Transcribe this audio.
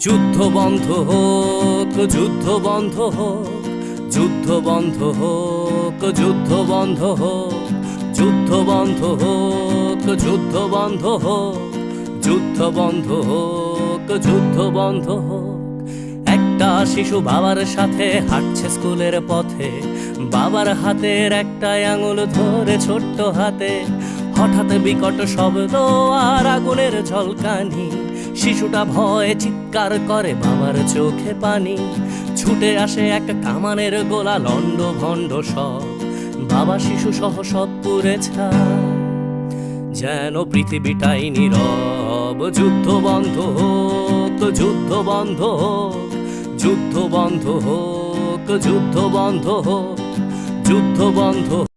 যুদ্ধ বন্ধ হোক, যুদ্ধ বন্ধ হোক, যুদ্ধ বন্ধ হোক, যুদ্ধ বন্ধ হোক, যুদ্ধ বন্ধ হোক, যুদ্ধ বন্ধ হোক, যুদ্ধ বন্ধ হোক, যুদ্ধ বন্ধ হোক। একটা শিশু বাবার সাথে হাঁটছে স্কুলের পথে, বাবার হাতের একটা আঙুল ধরে ছোট্ট হাতে। হঠাৎ বিকট শব্দ আর আগুনের ঝলকানি, শিশুটা ভয়ে চিৎকার করে, বাবার চোখে পানি। ছুটে আসে এক কামানের গোলা, লন্ড ভন্ড সব, বাবা শিশু সহ সব পুড়ে ছাই। যেন পৃথিবীটাই নীরব। যুদ্ধ বন্ধ হোক, যুদ্ধ বন্ধ হোক, যুদ্ধ বন্ধ হোক, যুদ্ধ বন্ধ হোক, যুদ্ধ বন্ধ।